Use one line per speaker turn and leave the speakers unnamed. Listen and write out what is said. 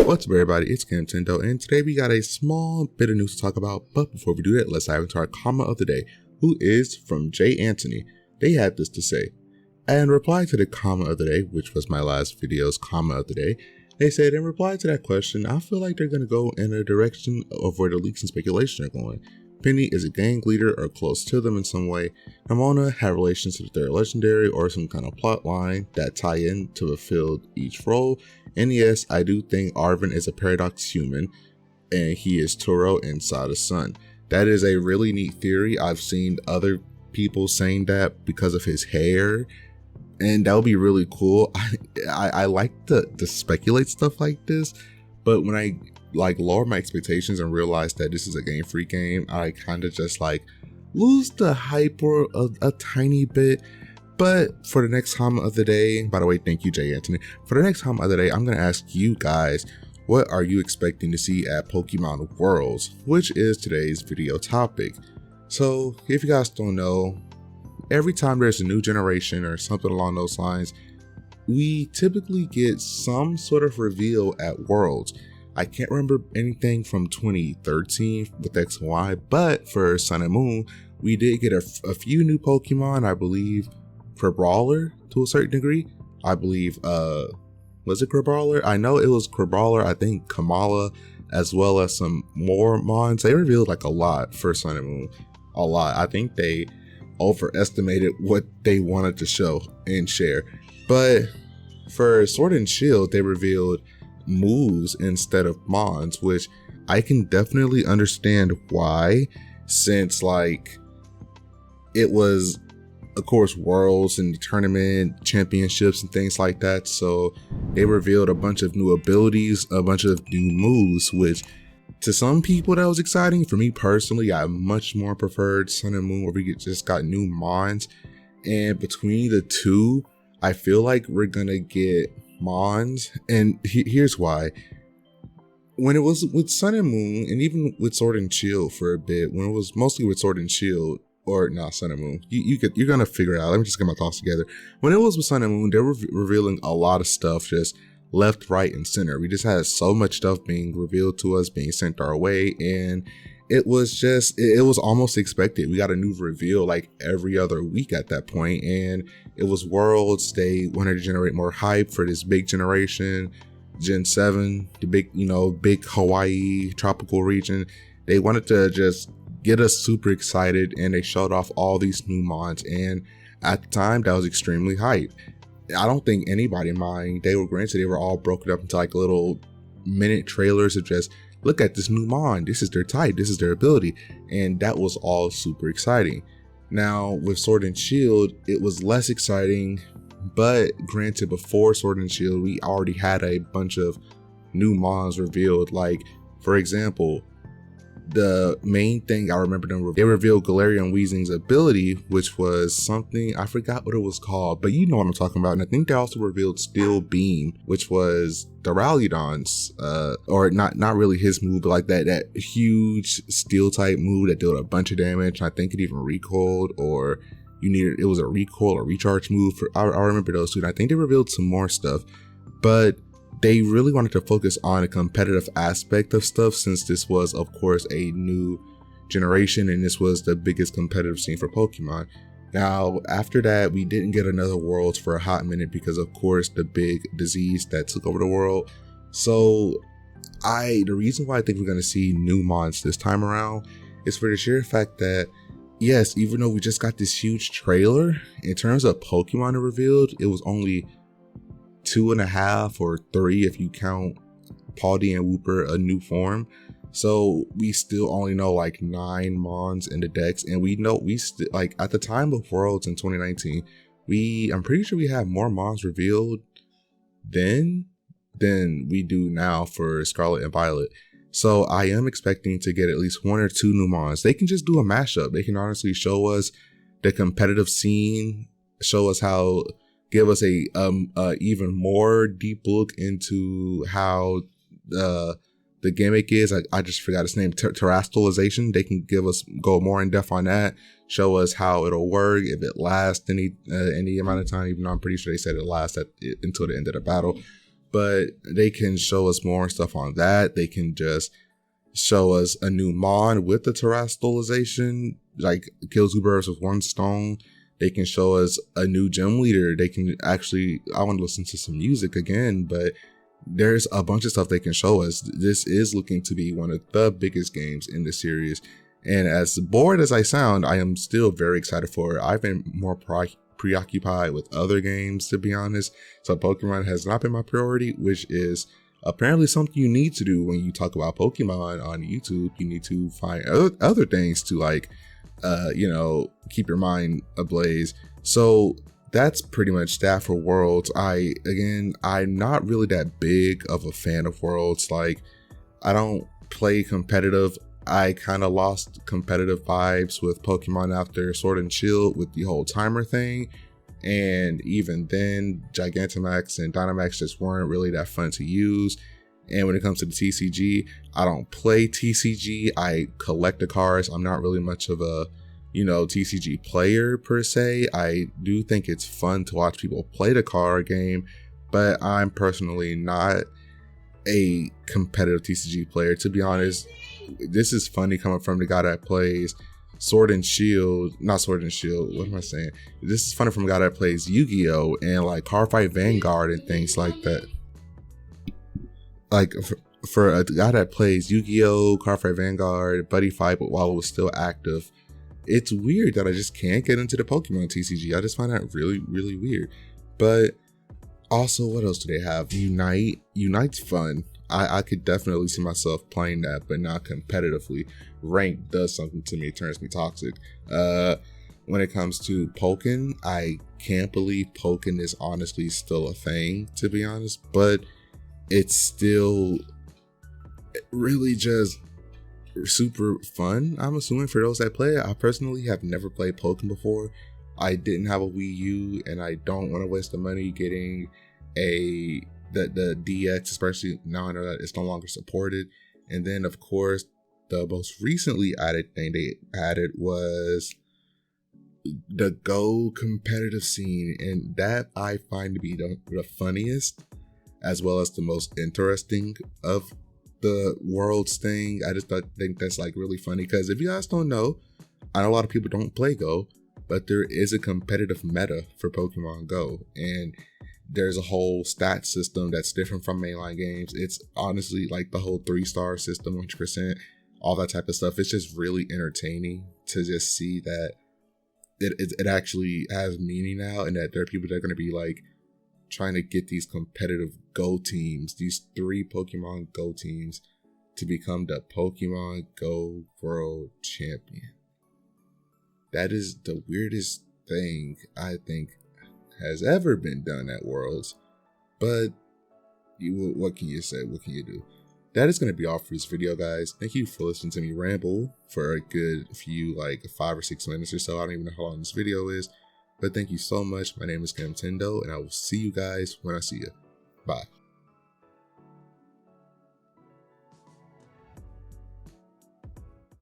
What's up, everybody? It's Nintendo, and today we got a small bit of news to talk about. But before we do that, let's dive into our comment of the day, who is from J. Anthony. They had this to say. And reply to the comment of the day, which was my last video's comment of the day, they said, in reply to that question, I feel like they're going to go in a direction of where the leaks and speculation are going. Penny is a gang leader or close to them in some way. Namona had relations to the third legendary or some kind of plot line that tie in to fulfill each role. And yes, I do think Arvin is a paradox human and he is Toro inside the sun. That is a really neat theory. I've seen other people saying that because of his hair, and that would be really cool. I like to speculate stuff like this, but when I lower my expectations and realize that this is a Game Freak game, I kind of just lose the hype or a tiny bit. But for the next comment of the day, by the way, thank you, Jay Anthony. For the next comment of the day, I'm going to ask you guys, what are you expecting to see at Pokemon Worlds, which is today's video topic. So if you guys don't know, every time there's a new generation or something along those lines, we typically get some sort of reveal at Worlds. I can't remember anything from 2013 with X and Y, but for Sun and Moon, we did get a few new Pokemon, I believe, for Brawler to a certain degree. I believe, was it Crabrawler? I know it was Crabrawler, I think Kamala, as well as some more Mons. They revealed a lot for Sun and Moon. A lot. I think they overestimated what they wanted to show and share. But for Sword and Shield, they revealed moves instead of Mons, which I can definitely understand why, since it was, of course, Worlds and tournament championships and things like that. So they revealed a bunch of new abilities, a bunch of new moves, which to some people that was exciting. For me personally, I much more preferred Sun and Moon, where we just got new Mons. And between the two, I feel like we're gonna get Mons, and here's why. When it was with Sun and Moon, and even with Sword and Shield for a bit, when it was mostly with Sword and Shield, or not Sun and Moon, you're gonna figure it out. Let me just get my thoughts together. When it was with Sun and Moon, they were revealing a lot of stuff just left, right, and center. We just had so much stuff being revealed to us, being sent our way, and it was almost expected. We got a new reveal every other week at that point, and it was Worlds. They wanted to generate more hype for this big generation, Gen 7, the big Hawaii tropical region. They wanted to just get us super excited, and they showed off all these new Mons, and at the time that was extremely hype. I don't think anybody mind. They were all broken up into little minute trailers of just, look at this new Mon, this is their type, this is their ability, and that was all super exciting. Now with Sword and Shield, it was less exciting, but granted, before Sword and Shield, we already had a bunch of new Mons revealed. For example, the main thing I remember they revealed Galarian Weezing's ability, which was something, I forgot what it was called, but you know what I'm talking about. And I think they also revealed Steel Beam, which was the Ralliodon's, or not really his move, but that huge steel type move that dealt a bunch of damage. I think it even recoiled, or it was a recoil or recharge move. I remember those two. And I think they revealed some more stuff, but they really wanted to focus on a competitive aspect of stuff, since this was, of course, a new generation and this was the biggest competitive scene for Pokemon. Now, after that, we didn't get another Worlds for a hot minute because, of course, the big disease that took over the world. So the reason why I think we're going to see new Mons this time around is for the sheer fact that, yes, even though we just got this huge trailer, in terms of Pokemon revealed, it was only 2.5 or 3 if you count Paldy and Wooper a new form. So we still only know 9 Mons in the decks, and we still at the time of Worlds in 2019, I'm pretty sure we have more Mons revealed then than we do now for Scarlet and Violet. So I am expecting to get at least 1 or 2 new Mons. They can just do a mashup. They can honestly show us the competitive scene, give us a even more deep look into how the gimmick is. I just forgot its name, terrestrialization. They can go more in depth on that, show us how it'll work, if it lasts any amount of time, even though I'm pretty sure they said it lasts until the end of the battle. but they can show us more stuff on that. They can just show us a new mod with the terrestrialization, like kill 2 birds with 1 stone. They can show us a new gym leader. They can actually, I want to listen to some music again, but there's a bunch of stuff they can show us. This is looking to be one of the biggest games in the series. And as bored as I sound, I am still very excited for it. I've been more preoccupied with other games, to be honest. So Pokemon has not been my priority, which is apparently something you need to do when you talk about Pokemon on YouTube. You need to find other things to like, keep your mind ablaze. So that's pretty much that for Worlds. I'm not really that big of a fan of Worlds. Like, I don't play competitive. I kind of lost competitive vibes with Pokemon after Sword and Shield with the whole timer thing. And even then, Gigantamax and Dynamax just weren't really that fun to use. And when it comes to the TCG, I don't play TCG. I collect the cards. I'm not really much of a, TCG player per se. I do think it's fun to watch people play the card game, but I'm personally not a competitive TCG player. To be honest, this is funny coming from the guy that plays Sword and Shield, not Sword and Shield, what am I saying? This is funny from a guy that plays Yu-Gi-Oh! And like Cardfight Vanguard and things like that. Like for a guy that plays Yu-Gi-Oh!, Cardfight Vanguard, Buddy Fight, but while it was still active, it's weird that I just can't get into the Pokemon TCG. I just find that really, really weird. But also, what else do they have? Unite. Unite's fun. I could definitely see myself playing that, but not competitively. Rank does something to me. It turns me toxic. When it comes to Pokken, I can't believe Pokken is honestly still a thing, to be honest. But it's still really just super fun, I'm assuming, for those that play it. I personally have never played Pokken before. I didn't have a Wii U, and I don't want to waste the money getting the DX, especially now I know that it's no longer supported. And then, of course, the most recently added thing they added was the Go competitive scene, and that I find to be the funniest as well as the most interesting of the Worlds thing. I just think that's like really funny, because if you guys don't know, I know a lot of people don't play Go, but there is a competitive meta for Pokemon Go, and there's a whole stat system that's different from mainline games. It's honestly like the whole 3-star system, 100%, all that type of stuff. It's just really entertaining to just see that it actually has meaning now, and that there are people that are going to be like trying to get these competitive Go teams, these 3 Pokemon Go teams, to become the Pokemon Go World Champion. That is the weirdest thing I think has ever been done at Worlds. But what can you say? What can you do? That is going to be all for this video, guys. Thank you for listening to me ramble for a good few, like 5 or 6 minutes or so. I don't even know how long this video is. But thank you so much. My name is Nintendo, and I will see you guys when I see you. Bye.